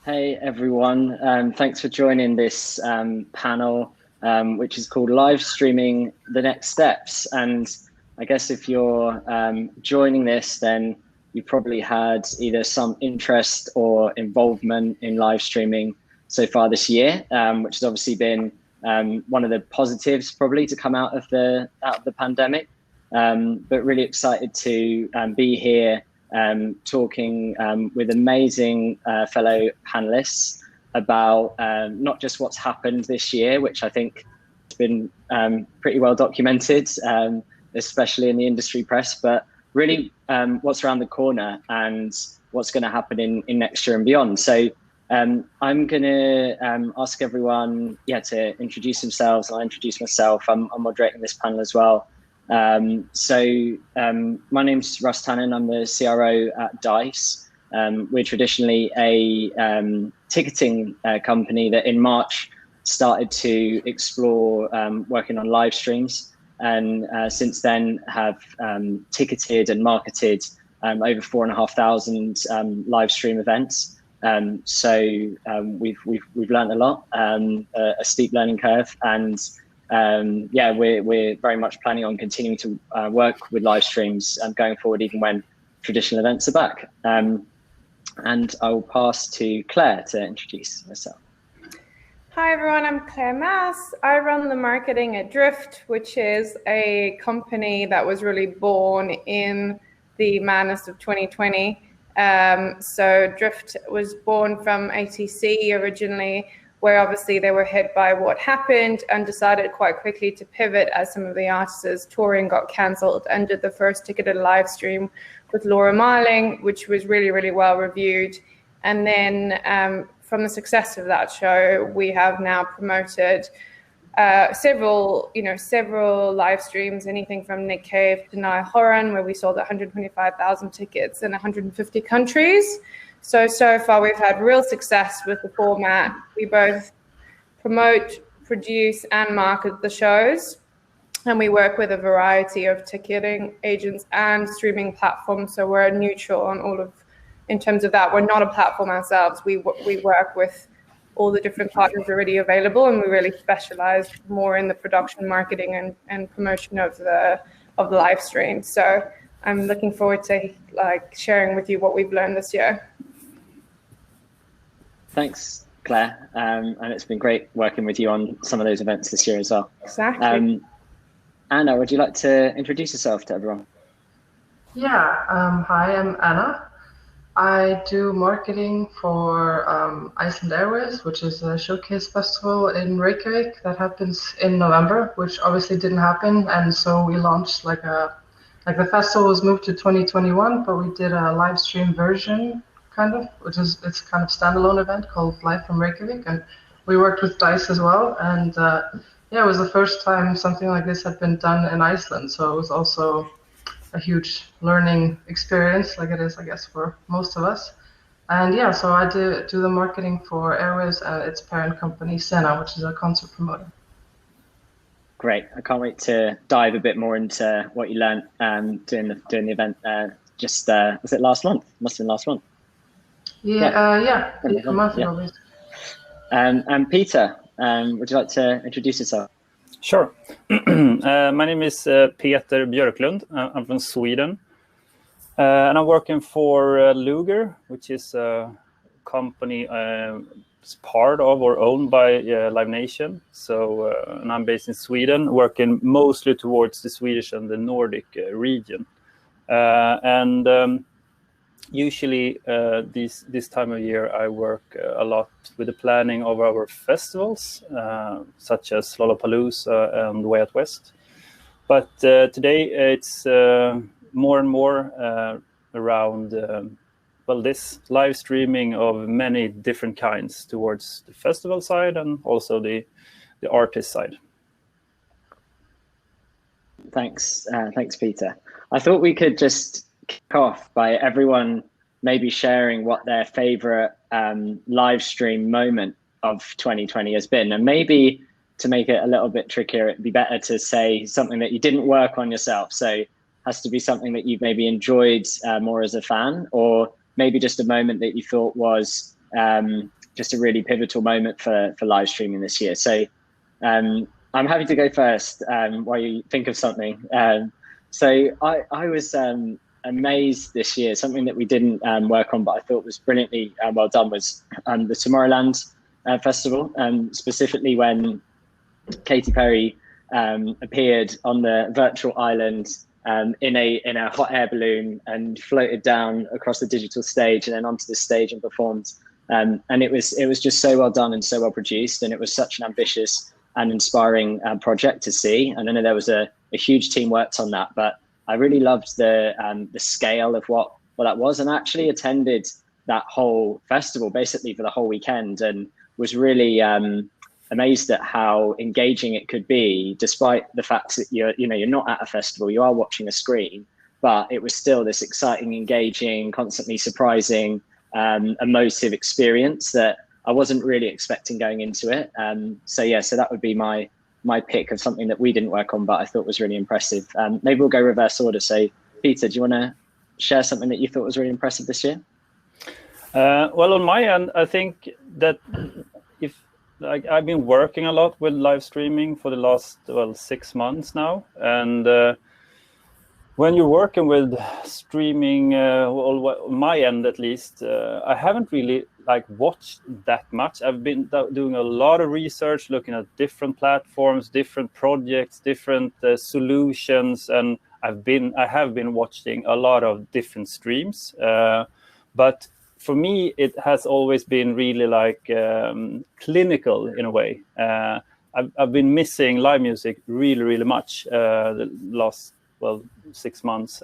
Hey everyone, thanks for joining this panel, which is called Live Streaming the Next Steps. And I guess if you're joining this, then you probably had either some interest or involvement in live streaming so far this year, which has obviously been one of the positives probably to come out of the pandemic. But really excited to be here talking with amazing fellow panelists about not just what's happened this year, which I think has been pretty well documented, especially in the industry press, but really what's around the corner and what's going to happen in next year and beyond. So I'm going to ask everyone to introduce themselves. I'll introduce myself. I'm moderating this panel as well. My name's Russ Tannen. I'm the CRO at DICE. We're traditionally a ticketing company that in March started to explore working on live streams, and since then have ticketed and marketed over 4,500 live stream events. We've learned a lot, a steep learning curve, and we're very much planning on continuing to work with live streams going forward, even when traditional events are back. And I will pass to Claire to introduce herself. Hi everyone, I'm Claire Mass. I run the marketing at DRIIFT, which is a company that was really born in the madness of 2020. So DRIIFT was born from ATC originally, where obviously they were hit by what happened and decided quite quickly to pivot as some of the artists' touring got cancelled, and did the first ticketed live stream with Laura Marling, which was really, really well reviewed. And then from the success of that show, we have now promoted several live streams, anything from Nick Cave to Niall Horan, where we sold 125,000 tickets in 150 countries. So far we've had real success with the format. We both promote, produce, and market the shows. And we work with a variety of ticketing agents and streaming platforms. So we're neutral on in terms of that. We're not a platform ourselves. We work with all the different partners already available, and we really specialize more in the production, marketing, and promotion of the live stream. So I'm looking forward to sharing with you what we've learned this year. Thanks, Claire. And it's been great working with you on some of those events this year as well. Exactly. Anna, would you like to introduce yourself to everyone? Yeah, hi, I'm Anna. I do marketing for Iceland Airwaves, which is a showcase festival in Reykjavik that happens in November, which obviously didn't happen. And so we launched the festival was moved to 2021, but we did a live stream version it's kind of standalone event called Live from Reykjavik, and we worked with DICE as well. And it was the first time something like this had been done in Iceland, so it was also a huge learning experience, like it is, I guess, for most of us. And so I do the marketing for Airwaves and its parent company, Sena, which is a concert promoter. Great! I can't wait to dive a bit more into what you learned doing the event. Was it last month? Must have been last month. A month ago. And Peter, would you like to introduce yourself? Sure. My name is Peter Björklund. I'm from Sweden. And I'm working for Luger, which is a company part of or owned by Live Nation. So, and I'm based in Sweden, working mostly towards the Swedish and the Nordic region. Usually this time of year, I work a lot with the planning of our festivals, such as Lollapalooza and Way Out West. But today it's more and more around this live streaming of many different kinds towards the festival side and also the artist side. Thanks, Peter. I thought we could just kick off by everyone maybe sharing what their favorite live stream moment of 2020 has been, and maybe to make it a little bit trickier, it'd be better to say something that you didn't work on yourself. So it has to be something that you've maybe enjoyed more as a fan, or maybe just a moment that you thought was just a really pivotal moment for live streaming this year. So I'm happy to go first while you think of something. So I was amazed this year. Something that we didn't work on, but I thought was brilliantly well done, was the Tomorrowland Festival, specifically when Katy Perry appeared on the virtual island in a hot air balloon and floated down across the digital stage and then onto the stage and performed. And it was just so well done and so well produced, and it was such an ambitious and inspiring project to see. And I know there was a huge team worked on that, but I really loved the scale of what that was, and actually attended that whole festival basically for the whole weekend, and was really amazed at how engaging it could be, despite the fact that you're not at a festival, you are watching a screen, but it was still this exciting, engaging, constantly surprising, emotive experience that I wasn't really expecting going into it. So that would be my pick of something that we didn't work on, but I thought was really impressive. Maybe we'll go reverse order. So Peter, do you want to share something that you thought was really impressive this year? Well, on my end, I think that I've been working a lot with live streaming for the last 6 months now, and when you're working with streaming, on my end at least, I haven't really watched that much. I've been doing a lot of research, looking at different platforms, different projects, different solutions, and I have been watching a lot of different streams. But for me, it has always been really clinical in a way. I've been missing live music really, really much the last 6 months.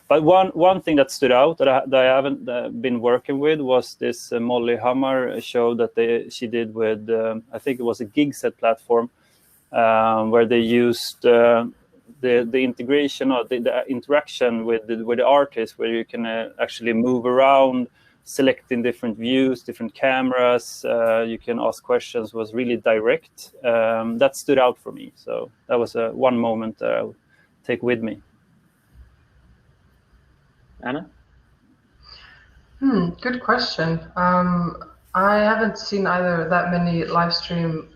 But one thing that stood out that I haven't been working with was this Molly Hammar show that she did with I think it was a Gigset platform, where they used the integration or the interaction with the artist, where you can actually move around, selecting different views, different cameras. You can ask questions. Was really direct. That stood out for me. So that was one moment that I would take with me. Anna? Good question. I haven't seen either that many live stream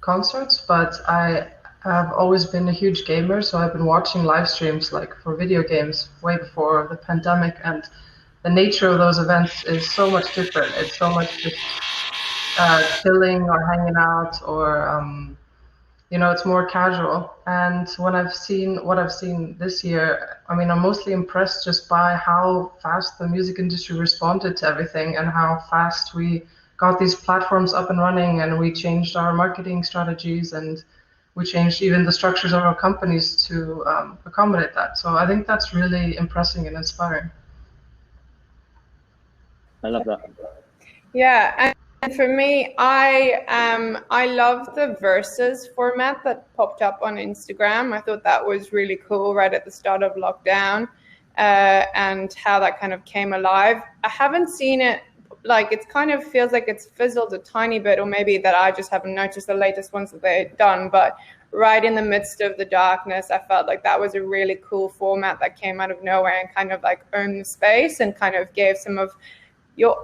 concerts, but I have always been a huge gamer, so I've been watching live streams for video games way before the pandemic, and the nature of those events is so much different. It's so much just chilling or hanging out, or it's more casual. And what I've seen this year, I'm mostly impressed just by how fast the music industry responded to everything, and how fast we got these platforms up and running, and we changed our marketing strategies, and we changed even the structures of our companies to accommodate that. So I think that's really impressive and inspiring. I love that. Yeah, and for me, I love the versus format that popped up on Instagram. I thought that was really cool right at the start of lockdown, and how that kind of came alive. I haven't seen it, it kind of feels like it's fizzled a tiny bit, or maybe that I just haven't noticed the latest ones that they've done. But right in the midst of the darkness, I felt like that was a really cool format that came out of nowhere and kind of owned the space, and kind of gave some of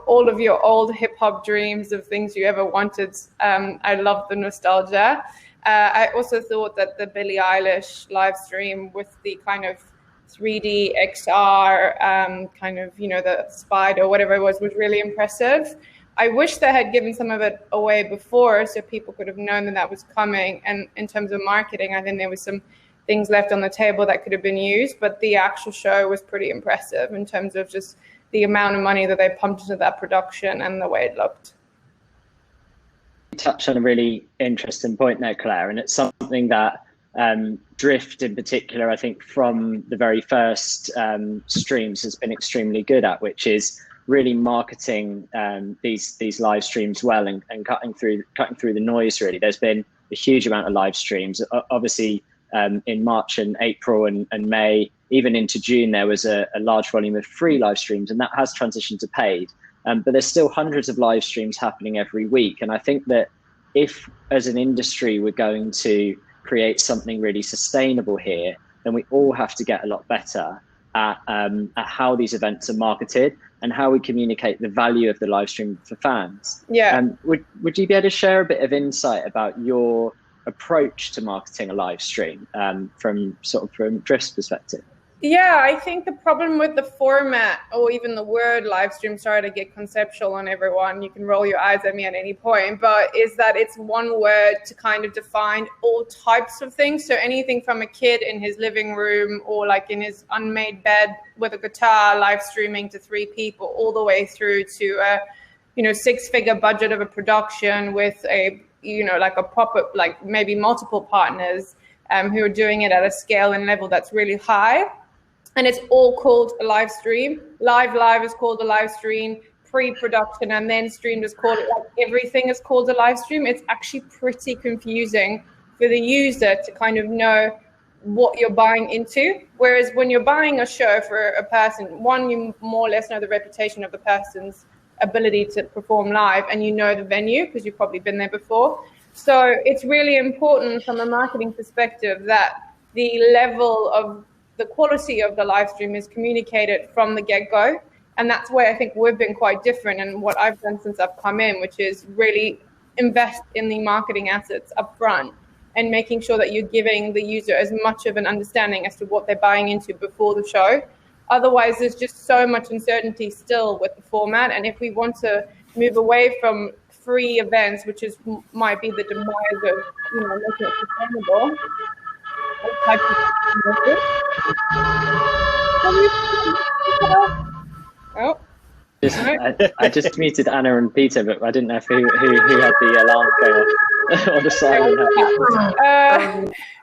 all of your old hip hop dreams of things you ever wanted. I love the nostalgia. I also thought that the Billie Eilish live stream with the kind of 3D XR, the spider, whatever it was really impressive. I wish they had given some of it away before, so people could have known that was coming. And in terms of marketing, I think there was some things left on the table that could have been used, but the actual show was pretty impressive in terms of just the amount of money that they pumped into that production and the way it looked. You touched on a really interesting point there, Claire, and it's something that DRIIFT in particular, I think from the very first streams has been extremely good at, which is really marketing these live streams well, and cutting through the noise. Really, there's been a huge amount of live streams. Obviously, in March and April and May, even into June, there was a large volume of free live streams, and that has transitioned to paid. But there's still hundreds of live streams happening every week. And I think that if, as an industry, we're going to create something really sustainable here, then we all have to get a lot better at how these events are marketed and how we communicate the value of the live stream for fans. Yeah. Would you be able to share a bit of insight about your approach to marketing a live stream from DRIIFT's perspective? Yeah, I think the problem with the format or even the word live stream, sorry to get conceptual on everyone, you can roll your eyes at me at any point, but is that it's one word to kind of define all types of things. So anything from a kid in his living room or like in his unmade bed with a guitar live streaming to 3 people, all the way through to a 6-figure budget of a production with a like a proper, like maybe multiple partners who are doing it at a scale and level that's really high. And it's all called a live stream. Live is called a live stream. Pre-production and then streamed is called, like everything is called a live stream. It's actually pretty confusing for the user to kind of know what you're buying into. Whereas when you're buying a show for a person, one, you more or less know the reputation of the person's ability to perform live, and you know the venue because you've probably been there before. So it's really important from a marketing perspective that the level of the quality of the live stream is communicated from the get-go. And that's where I think we've been quite different, and what I've done since I've come in, which is really invest in the marketing assets up front and making sure that you're giving the user as much of an understanding as to what they're buying into before the show. Otherwise, there's just so much uncertainty still with the format. And if we want to move away from free events, which might be the demise of making it sustainable, oh. I just muted Anna and Peter, but I didn't know who had the alarm going off or the silent.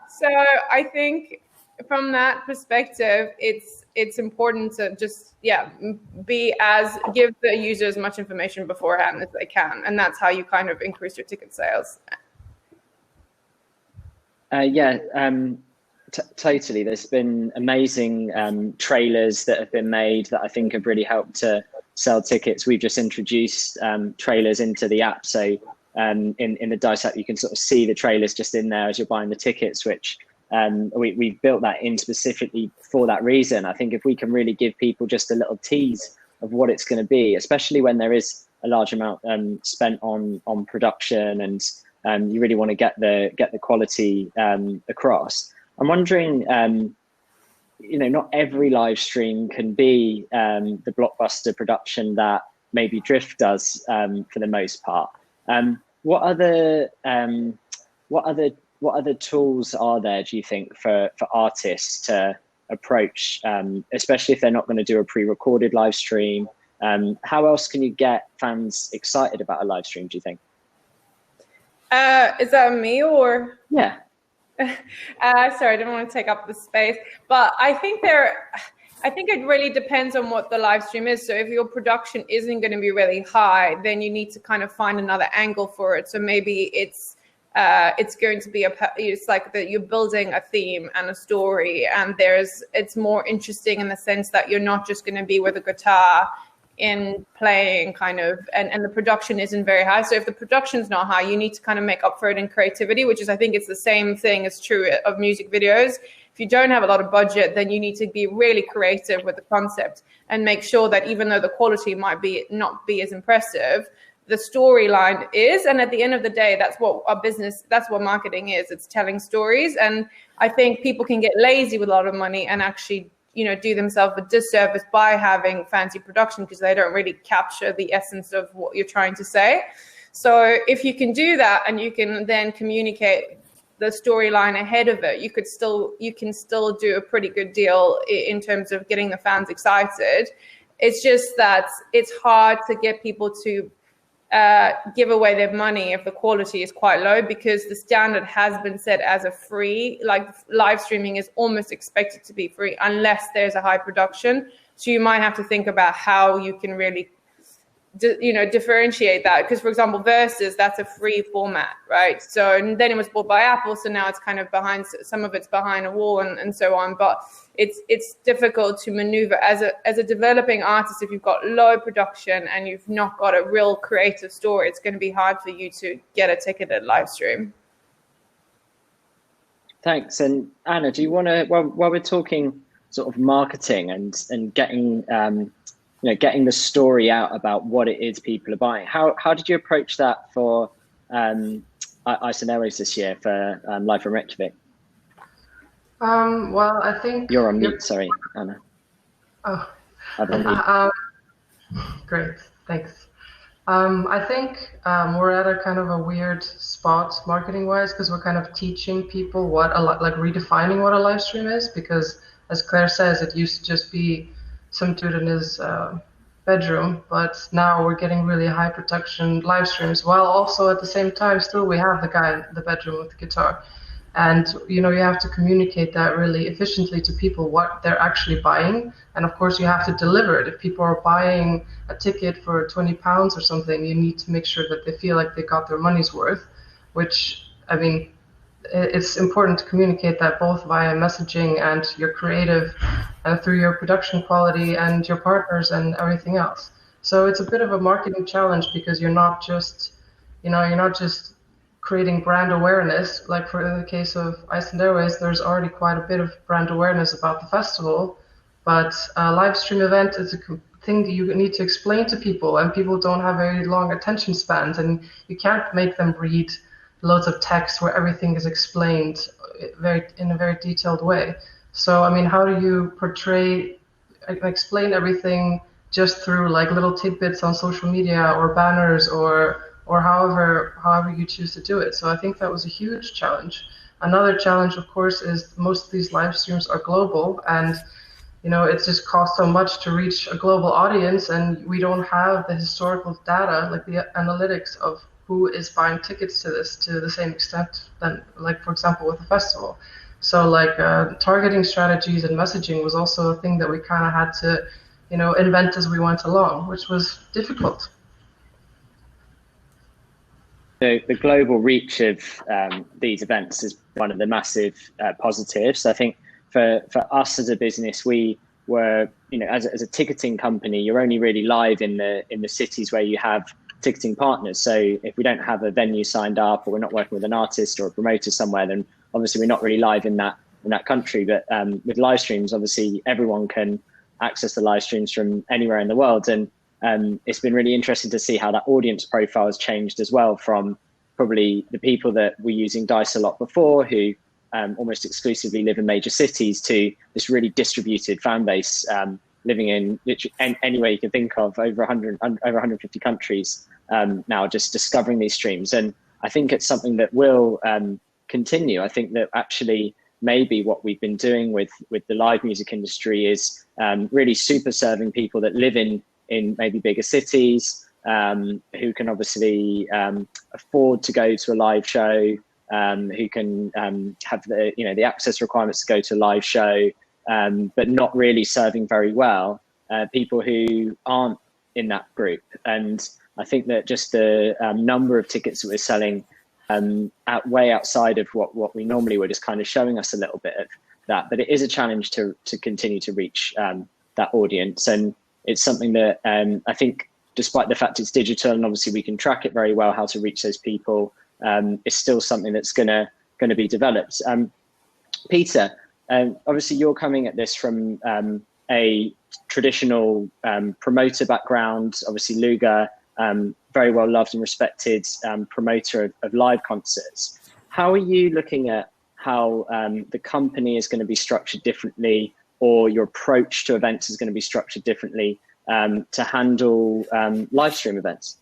So I think from that perspective, it's important to just give the user as much information beforehand as they can, and that's how you kind of increase your ticket sales. Totally. There's been amazing trailers that have been made that I think have really helped to sell tickets. We've just introduced trailers into the app, so in the Dice app you can sort of see the trailers just in there as you're buying the tickets, which we built that in specifically for that reason. I think if we can really give people just a little tease of what it's going to be, especially when there is a large amount spent on production and you really want to get the quality across. I'm wondering, not every live stream can be the blockbuster production that maybe DRIIFT does for the most part. What other tools are there, do you think, for artists to approach, especially if they're not going to do a pre-recorded live stream? How else can you get fans excited about a live stream, do you think? Is that me or? Yeah. Sorry, I didn't want to take up the space, but I think it really depends on what the live stream is. So if your production isn't going to be really high, then you need to kind of find another angle for it. So maybe it's going to be it's like that you're building a theme and a story, and it's more interesting in the sense that you're not just going to be with a guitar in playing kind of, and the production isn't very high. So if the production's not high, you need to kind of make up for it in creativity, which is, I think it's the same thing as true of music videos. If you don't have a lot of budget, then you need to be really creative with the concept and make sure that even though the quality might not be as impressive, the storyline is. And at the end of the day, that's what marketing is. It's telling stories. And I think people can get lazy with a lot of money and actually do themselves a disservice by having fancy production because they don't really capture the essence of what you're trying to say. So if you can do that and you can then communicate the storyline ahead of it, you can still do a pretty good deal in terms of getting the fans excited. It's just that it's hard to get people to give away their money if the quality is quite low, because the standard has been set as a free, like live streaming is almost expected to be free unless there's a high production. So you might have to think about how you can really differentiate that, because for example Versus, that's a free format, right? So and then it was bought by Apple, so now it's kind of some of it's behind a wall and so on. But it's difficult to maneuver as a developing artist. If you've got low production and you've not got a real creative story, it's going to be hard for you to get a ticketed live stream. Thanks. And Anna, do you want to, while we're talking sort of marketing and getting getting the story out about what it is people are buying. How did you approach that for Iceland Airwaves this year for Live from Reykjavik? Well, I think you're on mute. Sorry, Anna. Oh, great, thanks. I think we're at a kind of a weird spot marketing-wise because we're kind of teaching people what redefining what a live stream is, because as Claire says, it used to just be some dude in his bedroom, but now we're getting really high production live streams, while also at the same time still we have the guy in the bedroom with the guitar. And you have to communicate that really efficiently to people what they're actually buying, and of course you have to deliver it. If people are buying a ticket for £20 or something, you need to make sure that they feel like they got their money's worth, which, I mean, it's important to communicate that both via messaging and your creative and through your production quality and your partners and everything else. So it's a bit of a marketing challenge because you're not just creating brand awareness. Like for the case of Iceland Airwaves, there's already quite a bit of brand awareness about the festival, but a live stream event is a thing that you need to explain to people, and people don't have very long attention spans, and you can't make them read loads of text where everything is explained in a very detailed way. So, I mean, how do you explain everything just through like little tidbits on social media or banners or however you choose to do it? So I think that was a huge challenge. Another challenge, of course, is most of these live streams are global, and it just costs so much to reach a global audience, and we don't have the historical data, like the analytics of who is buying tickets to this to the same extent than, like, for example, with the festival. So like targeting strategies and messaging was also a thing that we kind of had to, invent as we went along, which was difficult. The global reach of these events is one of the massive positives. I think for us as a business, we were, as a ticketing company, you're only really live in the cities where you have ticketing partners. So if we don't have a venue signed up, or we're not working with an artist or a promoter somewhere, then obviously we're not really live in that country. But with live streams, obviously everyone can access the live streams from anywhere in the world, and it's been really interesting to see how that audience profile has changed as well, from probably the people that were using Dice a lot before, who almost exclusively live in major cities, to this really distributed fan base living in literally anywhere you can think of, over 150 countries now, just discovering these streams. And I think it's something that will continue. I think that actually maybe what we've been doing with the live music industry is really super serving people that live in maybe bigger cities, who can obviously afford to go to a live show, who can have the access requirements to go to a live show, but not really serving very well people who aren't in that group. And I think that just the number of tickets that we're selling way outside of what we normally would is kind of showing us a little bit of that. But it is a challenge to continue to reach that audience, and it's something that I think, despite the fact it's digital and obviously we can track it very well how to reach those people, it's still something that's gonna be developed. Peter, obviously you're coming at this from a traditional promoter background. Obviously Luger, very well loved and respected promoter of live concerts. How are you looking at how the company is going to be structured differently, or your approach to events is going to be structured differently to handle live stream events?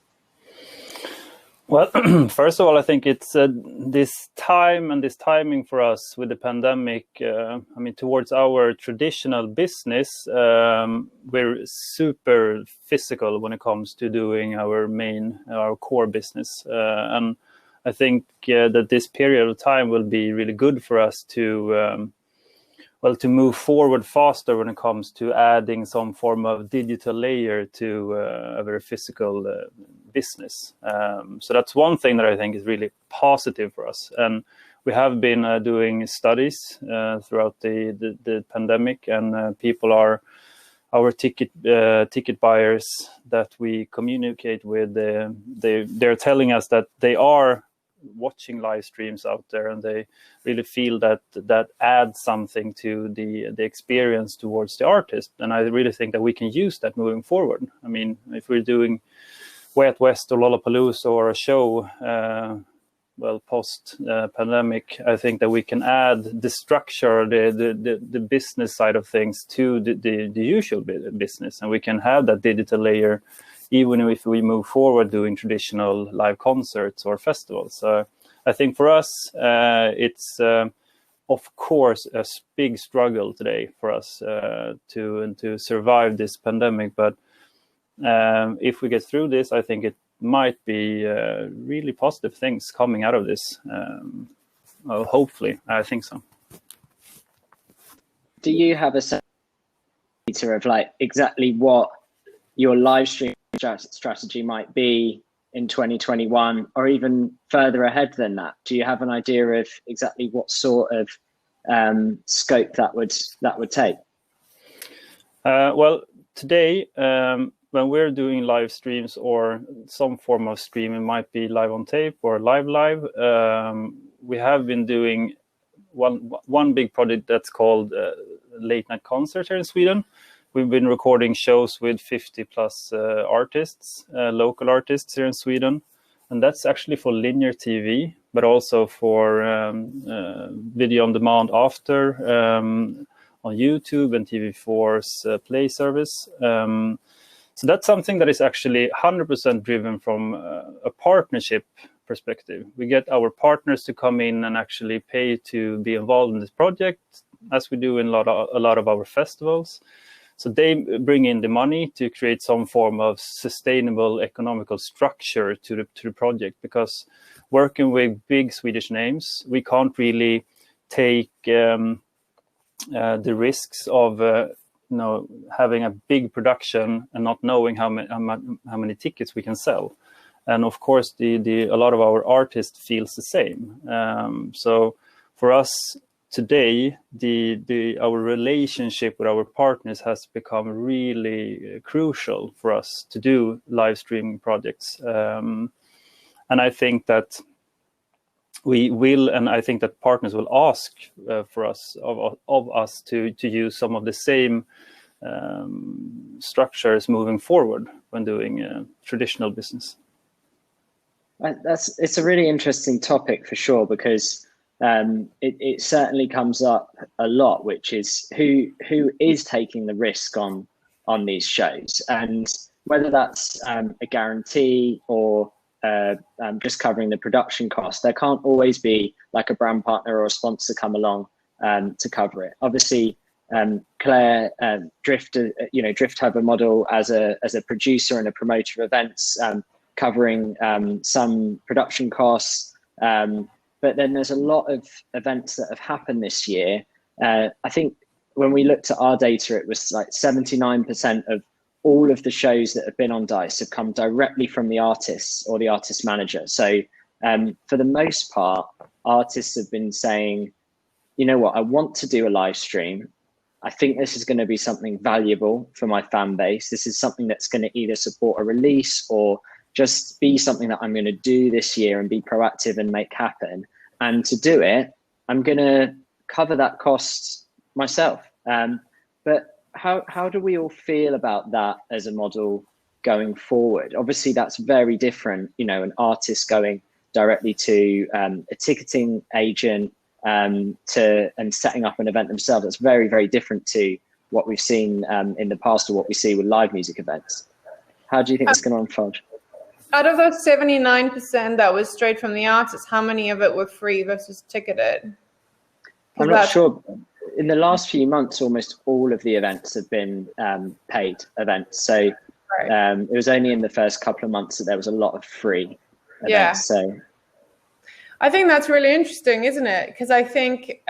Well, first of all, I think it's this time and this timing for us with the pandemic. I mean, towards our traditional business, we're super physical when it comes to doing our core business. And I think that this period of time will be really good for us to move forward faster when it comes to adding some form of digital layer to a very physical business. So that's one thing that I think is really positive for us. And we have been doing studies throughout the pandemic, and people are our ticket buyers that we communicate with. They're telling us that they are watching live streams out there, and they really feel that adds something to the experience towards the artist. And I really think that we can use that moving forward. I mean, if we're doing Way Out West or Lollapalooza or a show, post pandemic, I think that we can add the structure, the business side of things to the usual business, and we can have that digital layer even if we move forward doing traditional live concerts or festivals. So I think for us, it's of course a big struggle today for us to survive this pandemic. But if we get through this, I think it might be really positive things coming out of this. Well, hopefully, I think so. Do you have a sense of like exactly what your live stream strategy might be in 2021, or even further ahead than that? Do you have an idea of exactly what sort of scope that would take? Well, today, when we're doing live streams or some form of stream, it might be live on tape or live. We have been doing one big project that's called Late Night Concert here in Sweden. We've been recording shows with 50 plus artists, local artists here in Sweden. And that's actually for linear TV, but also for video on demand after on YouTube and TV4's Play service. So that's something that is actually 100% driven from a partnership perspective. We get our partners to come in and actually pay to be involved in this project, as we do in a lot of our festivals. So they bring in the money to create some form of sustainable economical structure to the project, because working with big Swedish names, we can't really take the risks of having a big production and not knowing how many tickets we can sell. And of course, a lot of our artists feels the same. So for us today, our relationship with our partners has become really crucial for us to do live streaming projects. And I think that we will, and I think that partners will ask for us of us to use some of the same structures moving forward when doing traditional business. It's a really interesting topic for sure, because it certainly comes up a lot, which is who is taking the risk on these shows, and whether that's a guarantee or just covering the production cost. There can't always be like a brand partner or a sponsor come along to cover it. Obviously, Claire, DRIIFT have a model as a producer and a promoter of events, covering some production costs. But then there's a lot of events that have happened this year. I think when we looked at our data, it was like 79% of all of the shows that have been on DICE have come directly from the artists or the artist manager. So for the most part, artists have been saying, you know what, I want to do a live stream. I think this is going to be something valuable for my fan base. This is something that's going to either support a release or just be something that I'm going to do this year and be proactive and make happen. And to do it, I'm going to cover that cost myself. But how do we all feel about that as a model going forward? Obviously, that's very different. An artist going directly to a ticketing agent and setting up an event themselves. That's very, very different to what we've seen in the past or what we see with live music events. How do you think it's going to unfold? Out of those 79% that was straight from the artist, how many of it were free versus ticketed? I'm not sure. In the last few months, almost all of the events have been paid events. So it was only in the first couple of months that there was a lot of free events. Yeah. So I think that's really interesting, isn't it? Because I think,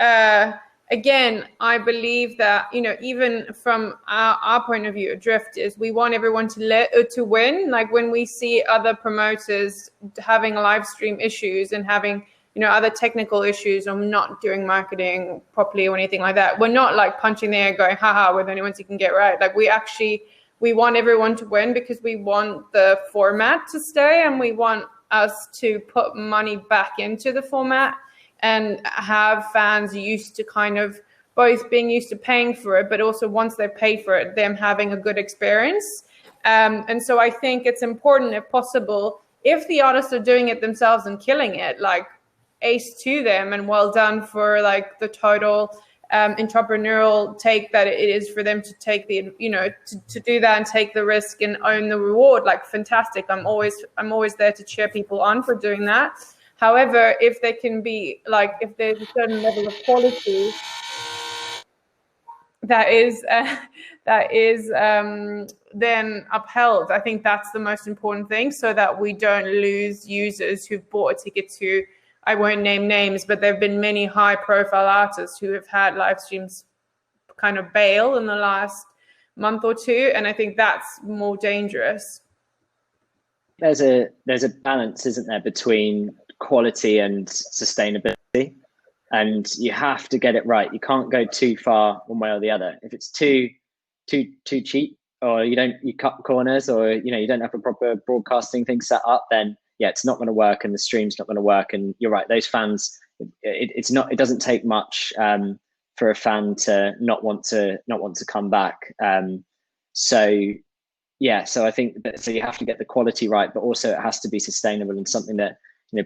again, I believe that, even from our point of view at DRIIFT, is we want everyone to win. Like when we see other promoters having live stream issues and having, other technical issues or not doing marketing properly or anything like that, we're not like punching the air going, haha, we're the only ones you can get right. Like we want everyone to win because we want the format to stay, and we want us to put money back into the format and have fans used to kind of both being used to paying for it, but also once they pay for it, them having a good experience. And so I think it's important, if possible, if the artists are doing it themselves and killing it, like ace to them and well done for like the total entrepreneurial take that it is for them to take the, you know, to do that and take the risk and own the reward. Like fantastic. I'm always there to cheer people on for doing that. However, if they can be like, if there's a certain level of quality that is then upheld, I think that's the most important thing, so that we don't lose users who've bought a ticket to, I won't name names, but there have been many high profile artists who have had live streams kind of bail in the last month or two. And I think that's more dangerous. There's a balance, isn't there, between quality and sustainability, and you have to get it right. You can't go too far one way or the other. If it's too cheap, or you cut corners, or you don't have a proper broadcasting thing set up, then yeah, it's not going to work, and the stream's not going to work. And you're right, those fans, it doesn't take much for a fan to not want to come back. So I think that, so you have to get the quality right, but also it has to be sustainable and something that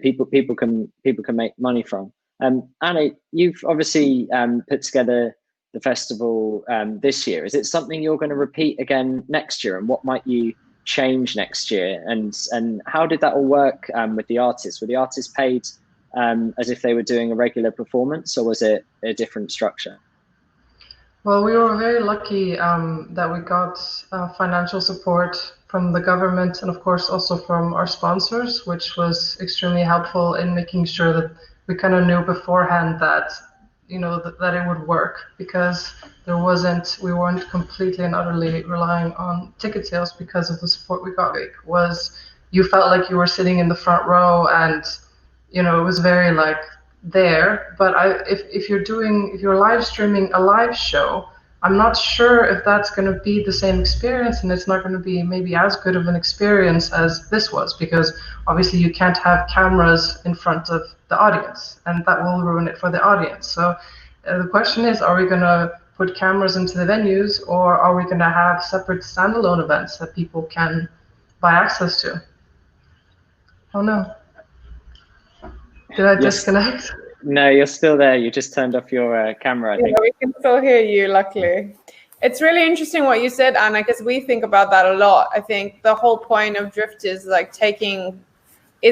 people can make money from. Anna, you've obviously put together the festival this year. Is it something you're going to repeat again next year, and what might you change next year? And how did that all work with the artists? Were the artists paid as if they were doing a regular performance, or was it a different structure? Well, we were very lucky that we got financial support from the government, and of course also from our sponsors, which was extremely helpful in making sure that we kind of knew beforehand that that it would work, because we weren't completely and utterly relying on ticket sales because of the support we got. You felt like you were sitting in the front row, and it was very like there. But if you're live streaming a live show, I'm not sure if that's going to be the same experience, and it's not going to be maybe as good of an experience as this was, because obviously you can't have cameras in front of the audience, and that will ruin it for the audience. So the question is, are we going to put cameras into the venues, or are we going to have separate standalone events that people can buy access to? Oh no. Did I disconnect? No, you're still there. You just turned off your camera, I think. We can still hear you, luckily. It's really interesting what you said, Anna, because we think about that a lot. I think the whole point of DRIIFT is like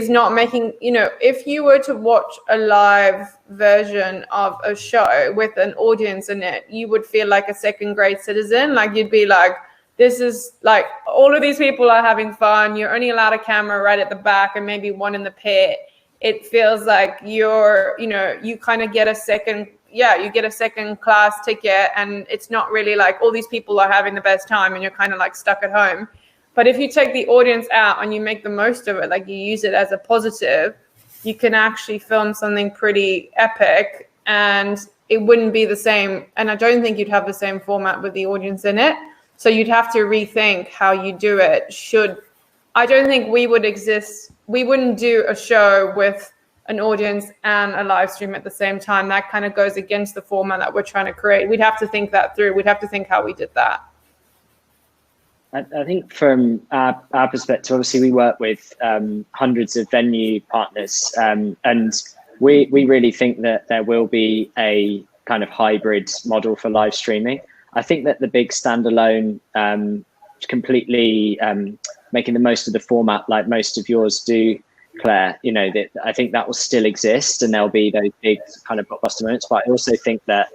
not making, if you were to watch a live version of a show with an audience in it, you would feel like a second-grade citizen. Like you'd be like, this is like, all of these people are having fun. You're only allowed a camera right at the back and maybe one in the pit. It feels like you kind of get a second class ticket, and it's not really like all these people are having the best time and you're kind of like stuck at home. But if you take the audience out and you make the most of it, like you use it as a positive, you can actually film something pretty epic, and it wouldn't be the same. And I don't think you'd have the same format with the audience in it. So you'd have to rethink how you do it. I don't think we would exist. We wouldn't do a show with an audience and a live stream at the same time. That kind of goes against the format that we're trying to create. We'd have to think that through. We'd have to think how we did that. I think from our perspective, obviously we work with hundreds of venue partners, and we really think that there will be a kind of hybrid model for live streaming. I think that the big standalone, completely making the most of the format like most of yours do, Claire, I think that will still exist, and there'll be those big kind of blockbuster moments. But I also think that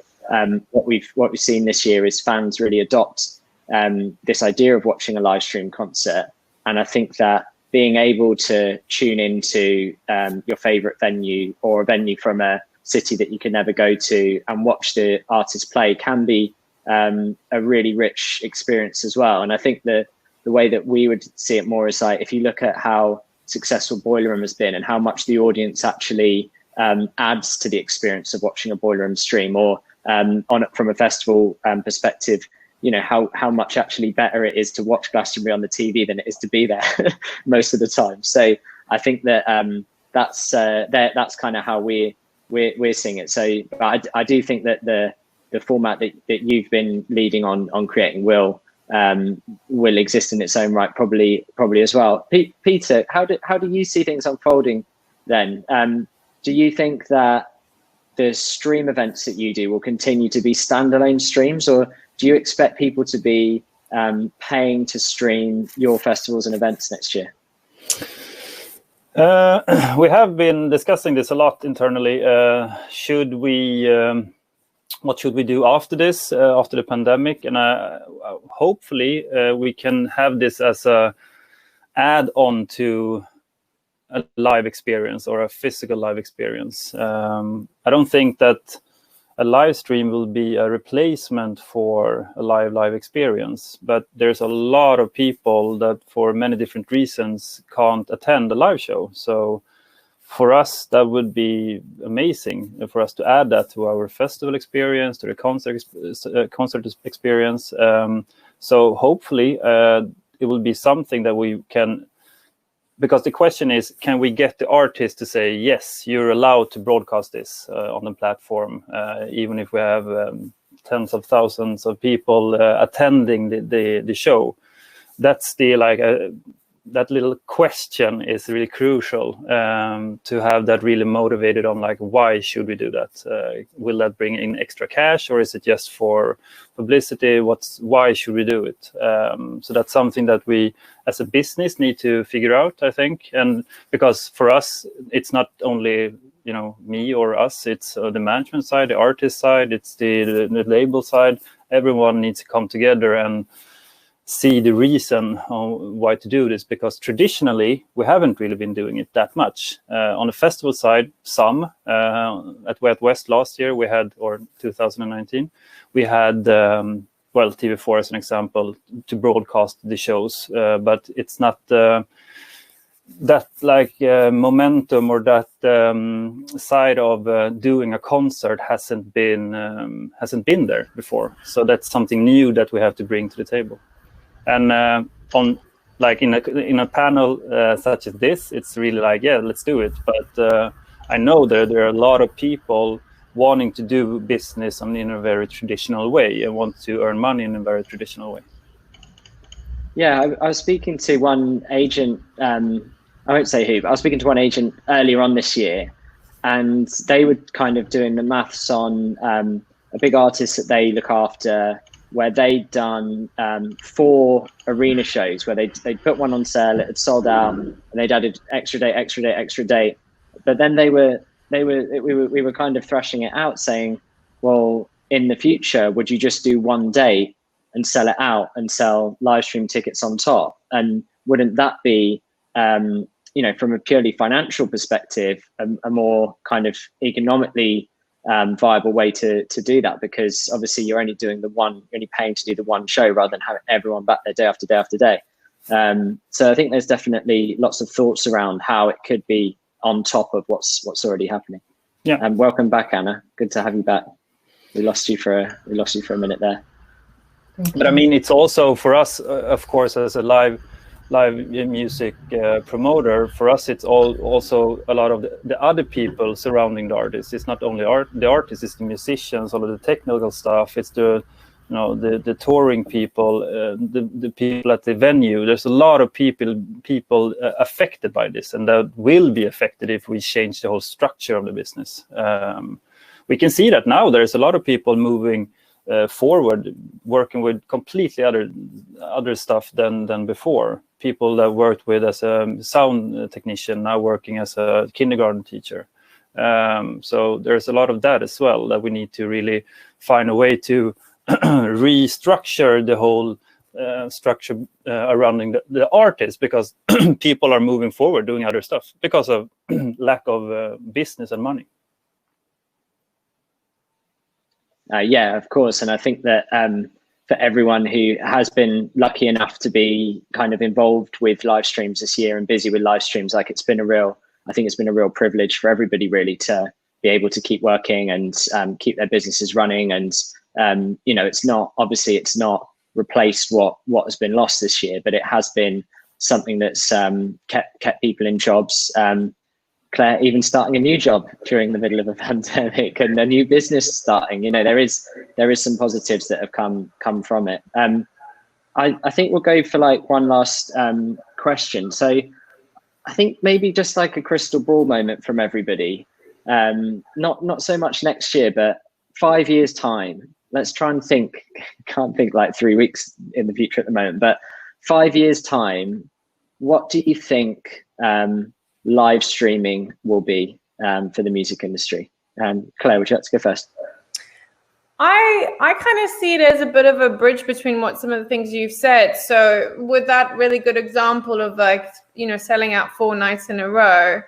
what we've seen this year is fans really adopt this idea of watching a live stream concert. And I think that being able to tune into your favorite venue, or a venue from a city that you can never go to, and watch the artist play can be a really rich experience as well. And I think the way that we would see it more is like, if you look at how successful Boiler Room has been and how much the audience actually adds to the experience of watching a Boiler Room stream, or from a festival perspective, how much actually better it is to watch Glastonbury on the TV than it is to be there most of the time. So I think that that's kind of how we're seeing it. So I do think that the format that you've been leading on creating will exist in its own right, probably as well. Peter, how do you see things unfolding then? Do you think that the stream events that you do will continue to be standalone streams, or do you expect people to be paying to stream your festivals and events next year? We have been discussing this a lot internally. What should we do after this, after the pandemic? And hopefully we can have this as a add-on to a live experience or a physical live experience. I don't think that a live stream will be a replacement for a live experience, but there's a lot of people that for many different reasons can't attend a live show. So for us, that would be amazing for us to add that to our festival experience, to the concert experience. So hopefully it will be something that we can, because the question is, can we get the artist to say, yes, you're allowed to broadcast this on the platform, even if we have tens of thousands of people attending the show? That's that little question is really crucial, to have that really motivated on, like, why should we do that? Will that bring in extra cash, or is it just for publicity? Why should we do it? So that's something that we as a business need to figure out, I think. And because for us, it's not only, me or us, it's the management side, the artist side, it's the label side. Everyone needs to come together and see the reason why to do this, because traditionally we haven't really been doing it that much. On the festival side, some at Way Out West last year we had, or 2019, we had TV4 as an example to broadcast the shows, but it's not that momentum or that side of doing a concert hasn't been there before. So that's something new that we have to bring to the table. And in a panel such as this, it's really let's do it. But I know that there are a lot of people wanting to do business in a very traditional way and want to earn money in a very traditional way. Yeah, I was speaking to one agent, I won't say who, but I was speaking to one agent earlier on this year, and they were kind of doing the maths on a big artist that they look after, where they'd done 4 arena shows where they put one on sale, it had sold out, and they'd added extra date. But then we were kind of thrashing it out, saying, well, in the future, would you just do one day and sell it out and sell live stream tickets on top? And wouldn't that be, from a purely financial perspective, a more kind of economically viable way to do that? Because obviously you're only paying to do the one show rather than having everyone back there day after day after day. So I think there's definitely lots of thoughts around how it could be on top of what's already happening. Yeah. And welcome back, Anna. Good to have you back. We lost you for a minute there. But I mean, it's also for us, of course, as a live music promoter, for us it's also a lot of the other people surrounding the artist. It's not only the artist, it's the musicians, all of the technical stuff, it's the touring people, the people at the venue. There's a lot of people affected by this, and that will be affected if we change the whole structure of the business. We can see that now there's a lot of people moving forward, working with completely other stuff than before. People that worked with as a sound technician now working as a kindergarten teacher. So there's a lot of that as well, that we need to really find a way to restructure the whole structure around the artist, because people are moving forward doing other stuff because of lack of business and money. Yeah, of course. And I think that for everyone who has been lucky enough to be kind of involved with live streams this year and busy with live streams, I think it's been a real privilege for everybody really to be able to keep working and keep their businesses running. And, it's not replaced what has been lost this year, but it has been something that's kept people in jobs. Claire, even starting a new job during the middle of a pandemic and a new business starting, there is some positives that have come from it. I think we'll go for like one last question. So I think maybe just like a crystal ball moment from everybody. Not so much next year, but 5 years time. Let's try and think. Can't think like 3 weeks in the future at the moment, but 5 years time. What do you think live streaming will be for the music industry? Claire, would you like to go first? I kind of see it as a bit of a bridge between what some of the things you've said. So with that really good example of like, selling out 4 nights in a row,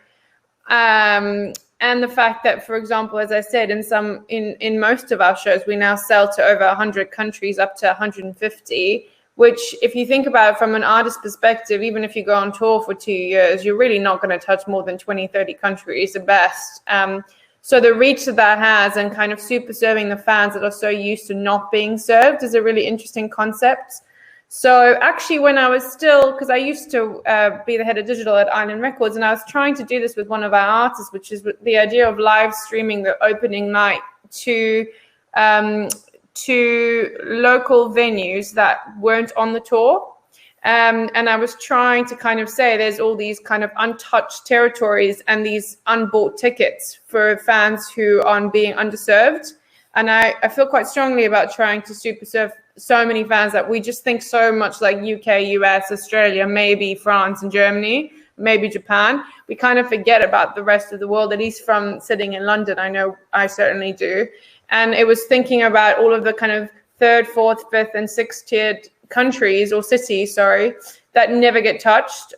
and the fact that, for example, as I said, in most of our shows, we now sell to over 100 countries, up to 150, which if you think about it from an artist perspective, even if you go on tour for 2 years, you're really not going to touch more than 20, 30 countries at best. So the reach that has and kind of super serving the fans that are so used to not being served is a really interesting concept. So actually when I was still, because I used to be the head of digital at Island Records, and I was trying to do this with one of our artists, which is the idea of live streaming the opening night to local venues that weren't on the tour. And I was trying to kind of say there's all these kind of untouched territories and these unbought tickets for fans who are being underserved. And I feel quite strongly about trying to super serve so many fans that we just think so much like UK, US, Australia, maybe France and Germany, maybe Japan. We kind of forget about the rest of the world, at least from sitting in London. I know I certainly do. And it was thinking about all of the kind of 3rd, 4th, 5th and 6th tiered countries or cities, that never get touched.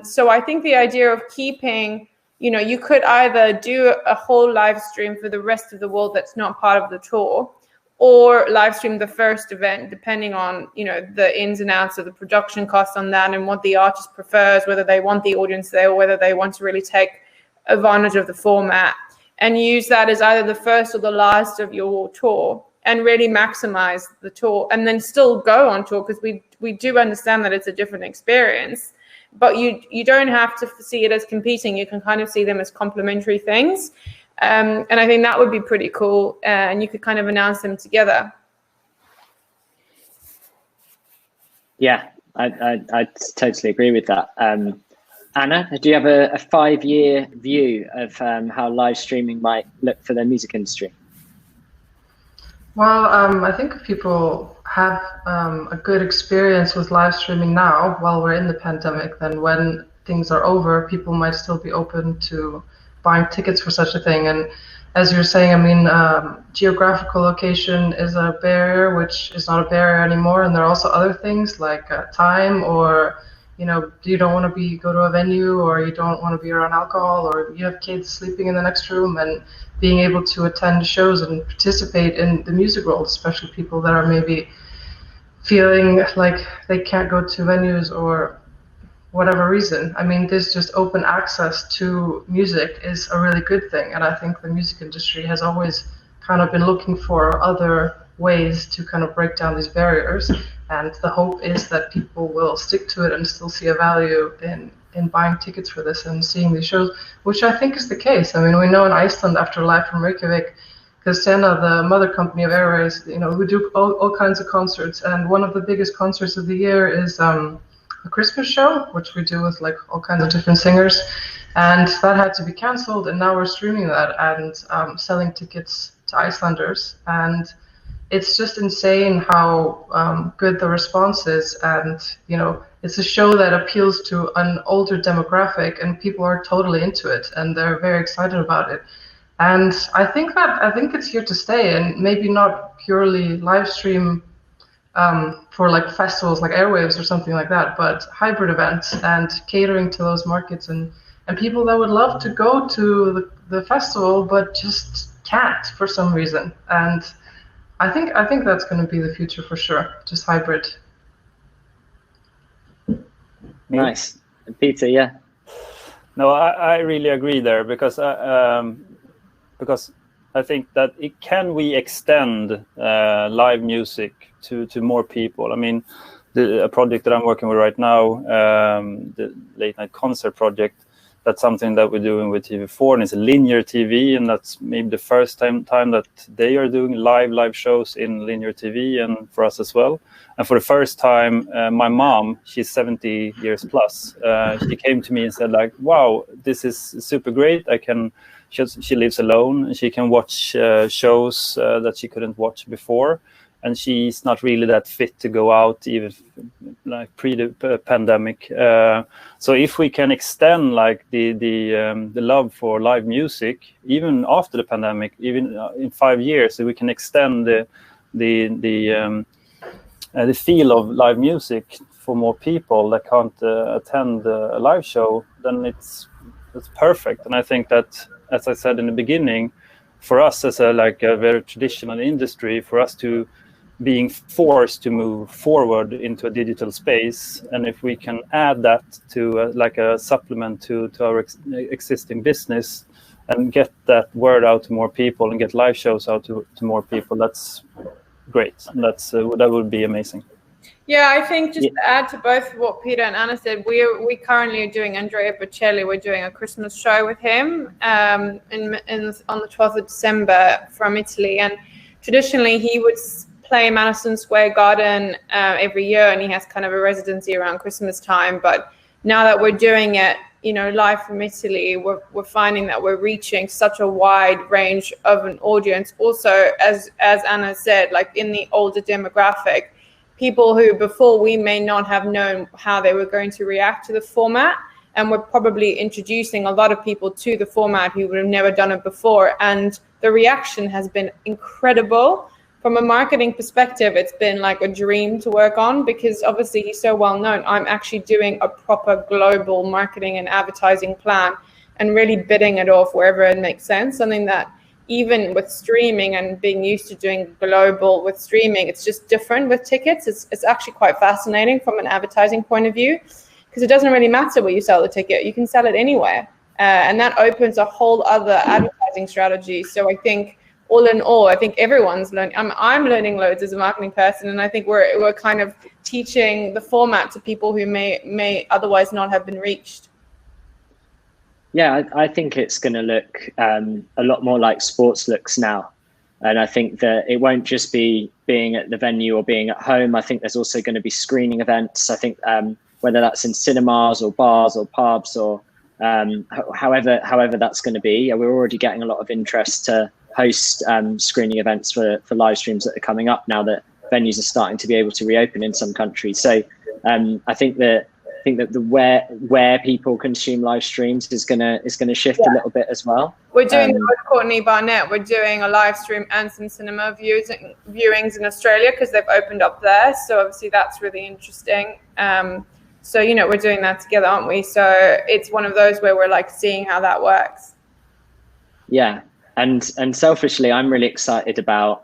So I think the idea of keeping, you could either do a whole live stream for the rest of the world that's not part of the tour, or live stream the first event, depending on, the ins and outs of the production costs on that and what the artist prefers, whether they want the audience there or whether they want to really take advantage of the format, and use that as either the first or the last of your tour, and really maximize the tour, and then still go on tour, because we do understand that it's a different experience, but you don't have to see it as competing. You can kind of see them as complementary things, and I think that would be pretty cool, and you could kind of announce them together. Yeah, I totally agree with that. Anna, do you have a 5-year view of how live streaming might look for the music industry? Well, I think if people have a good experience with live streaming now while we're in the pandemic, then when things are over, people might still be open to buying tickets for such a thing. And as you're saying, geographical location is a barrier, which is not a barrier anymore. And there are also other things like time, or you don't want to go to a venue, or you don't want to be around alcohol, or you have kids sleeping in the next room, and being able to attend shows and participate in the music world, especially people that are maybe feeling like they can't go to venues or whatever reason. This just open access to music is a really good thing. And I think the music industry has always kind of been looking for other ways to kind of break down these barriers. And the hope is that people will stick to it and still see a value in buying tickets for this and seeing these shows, which I think is the case. We know in Iceland, after Live from Reykjavik, Ásthildur, the mother company of Airwaves, we do all kinds of concerts. And one of the biggest concerts of the year is a Christmas show, which we do with like all kinds of different singers. And that had to be canceled. And now we're streaming that and selling tickets to Icelanders. And it's just insane how good the response is. And, it's a show that appeals to an older demographic, and people are totally into it and they're very excited about it. And I think it's here to stay, and maybe not purely live stream for like festivals like Airwaves or something like that, but hybrid events and catering to those markets and people that would love to go to the festival but just can't for some reason. And I think that's going to be the future for sure, just hybrid. Nice. Peter, yeah. No, I really agree there, because I think that we extend live music to more people. a project that I'm working with right now, the late night concert project. That's something that we're doing with TV4, and it's a linear TV, and that's maybe the first time that they are doing live shows in linear TV, and for us as well. And for the first time, my mom, she's 70 years plus, she came to me and said, like, wow, this is super great. She lives alone, and she can watch shows that she couldn't watch before. And she's not really that fit to go out, even like pre-pandemic. So if we can extend like the love for live music, even after the pandemic, even in 5 years, if we can extend the feel of live music for more people that can't attend a live show, then it's perfect. And I think that, as I said in the beginning, for us as a very traditional industry, for us to being forced to move forward into a digital space, and if we can add that to a supplement to our existing business and get that word out to more people and get live shows out to more people, that's great. That would be amazing. Yeah, I think just to add to both what Peter and Anna said, we currently are doing Andrea Bocelli. We're doing a Christmas show with him on the 12th of December from Italy, and traditionally he would play Madison Square Garden every year, and he has kind of a residency around Christmas time. But now that we're doing it, live from Italy, we're finding that we're reaching such a wide range of an audience. Also, as Anna said, like in the older demographic, people who before we may not have known how they were going to react to the format, and we're probably introducing a lot of people to the format who would have never done it before, and the reaction has been incredible. From a marketing perspective, it's been like a dream to work on, because obviously he's so well known. I'm actually doing a proper global marketing and advertising plan and really bidding it off wherever it makes sense. Something that even with streaming and being used to doing global with streaming, it's just different with tickets. It's actually quite fascinating from an advertising point of view, because it doesn't really matter where you sell the ticket. You can sell it anywhere. And that opens a whole other advertising strategy. So I think all in all, I think everyone's learning. I'm learning loads as a marketing person, and I think we're kind of teaching the format to people who may otherwise not have been reached. Yeah, I think it's going to look a lot more like sports looks now. And I think that it won't just be being at the venue or being at home. I think there's also going to be screening events. I think whether that's in cinemas or bars or pubs or however that's going to be. We're already getting a lot of interest to host screening events for live streams that are coming up now that venues are starting to be able to reopen in some countries. So I think that the where people consume live streams is gonna shift a little bit as well. We're doing with Courtney Barnett. We're doing a live stream and some cinema viewings in Australia because they've opened up there. So obviously that's really interesting. So we're doing that together, aren't we? So it's one of those where we're like seeing how that works. Yeah. And selfishly, I'm really excited about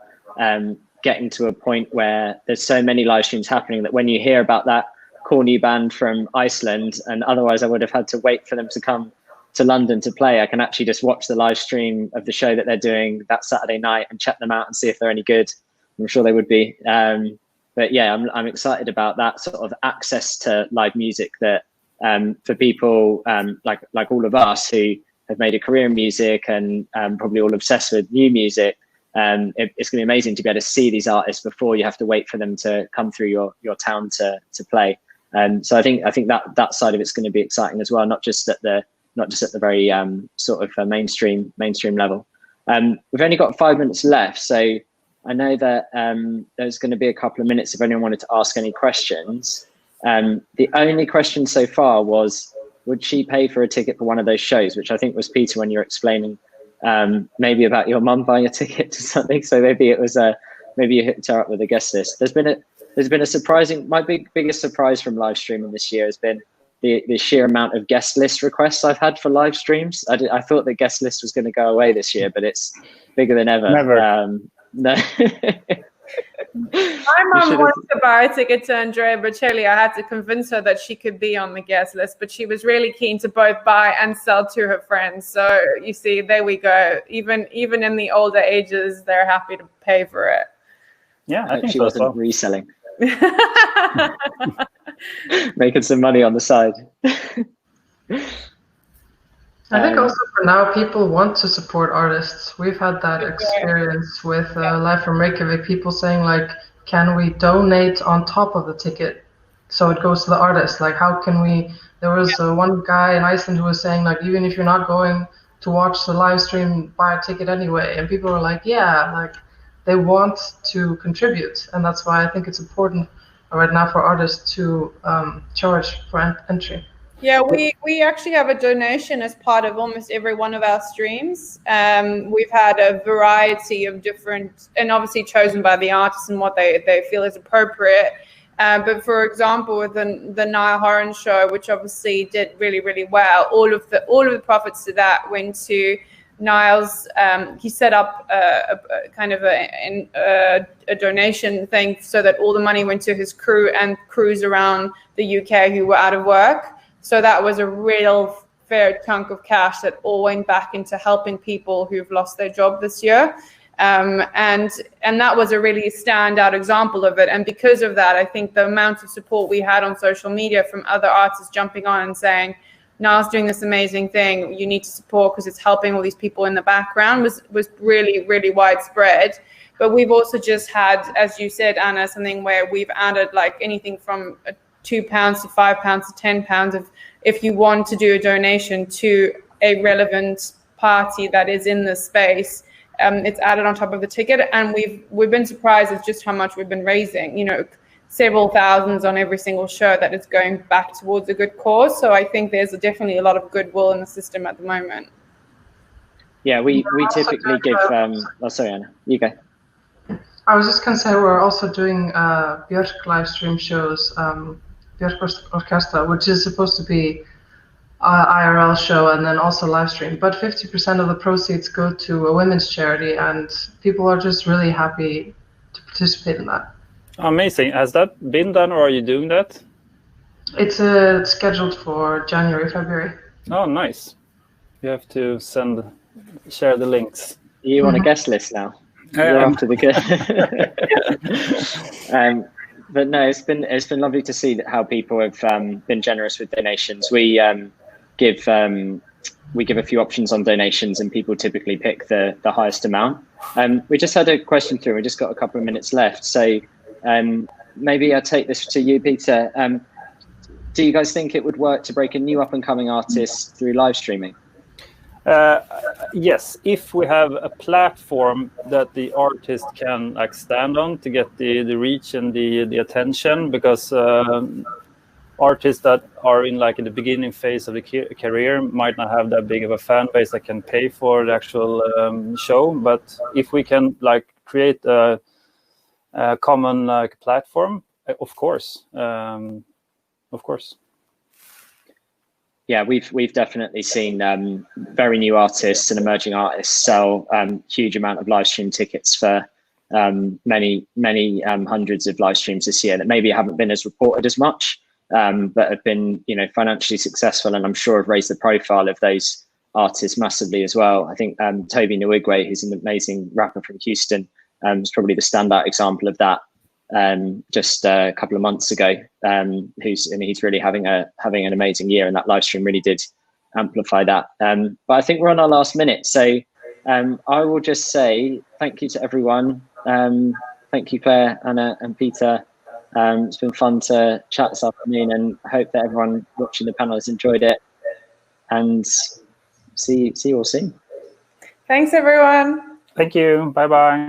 getting to a point where there's so many live streams happening that when you hear about that cool new band from Iceland, and otherwise I would have had to wait for them to come to London to play, I can actually just watch the live stream of the show that they're doing that Saturday night and check them out and see if they're any good. I'm sure they would be. But yeah, I'm excited about that sort of access to live music that for people like all of us who have made a career in music and probably all obsessed with new music, it's going to be amazing to be able to see these artists before you have to wait for them to come through your town to play. So I think that side of it's going to be exciting as well, not just at the very sort of mainstream level. We've only got 5 minutes left, so I know that there's going to be a couple of minutes if anyone wanted to ask any questions. The only question so far was, would she pay for a ticket for one of those shows, which I think was Peter when you were explaining maybe about your mum buying a ticket to something. So maybe it was maybe you hooked her up with a guest list. There's been a surprising, my biggest surprise from live streaming this year has been the sheer amount of guest list requests I've had for live streams. I thought the guest list was going to go away this year, but it's bigger than ever. Never. No. My mum wanted to buy a ticket to Andrea Bocelli. I had to convince her that she could be on the guest list, but she was really keen to both buy and sell to her friends. So you see, there we go. Even in the older ages, they're happy to pay for it. Yeah, I think she wasn't reselling. Making some money on the side. I think also for now, people want to support artists. We've had that experience with Live from Reykjavik, people saying like, can we donate on top of the ticket? So it goes to the artist. Like, how can we, there was one guy in Iceland who was saying like, even if you're not going to watch the live stream, buy a ticket anyway. And people were like, yeah, like they want to contribute. And that's why I think it's important right now for artists to charge for entry. Yeah, we actually have a donation as part of almost every one of our streams. We've had a variety of different, and obviously chosen by the artists and what they feel is appropriate. But for example, with the Niall Horan show, which obviously did really, really well, all of the profits to that went to Niall's. He set up a kind of a donation thing so that all the money went to his crew and crews around the UK who were out of work. So that was a real fair chunk of cash that all went back into helping people who've lost their job this year. And that was a really standout example of it. And because of that, I think the amount of support we had on social media from other artists jumping on and saying, Niall's doing this amazing thing, you need to support because it's helping all these people in the background was really, really widespread. But we've also just had, as you said, Anna, something where we've added like anything from £2 to £5 to £10 of if you want to do a donation to a relevant party that is in the space, it's added on top of the ticket. And we've been surprised at just how much we've been raising, several thousands on every single show that is going back towards a good cause. So I think there's definitely a lot of goodwill in the system at the moment. Yeah, we typically give, oh, sorry, Anna, you go. I was just going to say we're also doing Björk live stream shows, Björk Orchestra, which is supposed to be an IRL show and then also live stream. But 50% of the proceeds go to a women's charity, and people are just really happy to participate in that. Amazing. Has that been done, or are you doing that? It's scheduled for January, February. Oh, nice. You have to share the links. You on a guest list now? You're after the good. But no, it's been lovely to see how people have been generous with donations. We give a few options on donations, and people typically pick the highest amount. We just had a question through. We just got a couple of minutes left, so maybe I'll take this to you, Peter. Do you guys think it would work to break a new up-and-coming artist through live streaming? Yes, if we have a platform that the artist can stand on to get the reach and the attention, because artists that are in the beginning phase of the career might not have that big of a fan base that can pay for the actual show. But if we can create a common platform, of course. Yeah, we've definitely seen very new artists and emerging artists sell huge amount of live stream tickets for many hundreds of live streams this year that maybe haven't been as reported as much, but have been financially successful, and I'm sure have raised the profile of those artists massively as well. I think Toby Nwigwe, who's an amazing rapper from Houston, is probably the standout example of that. Just a couple of months ago, he's really having an amazing year, and that live stream really did amplify that. But I think we're on our last minute, so I will just say thank you to everyone. Thank you, Claire, Anna, and Peter. It's been fun to chat this afternoon, and I hope that everyone watching the panel has enjoyed it. And see you all soon. Thanks, everyone. Thank you. Bye bye.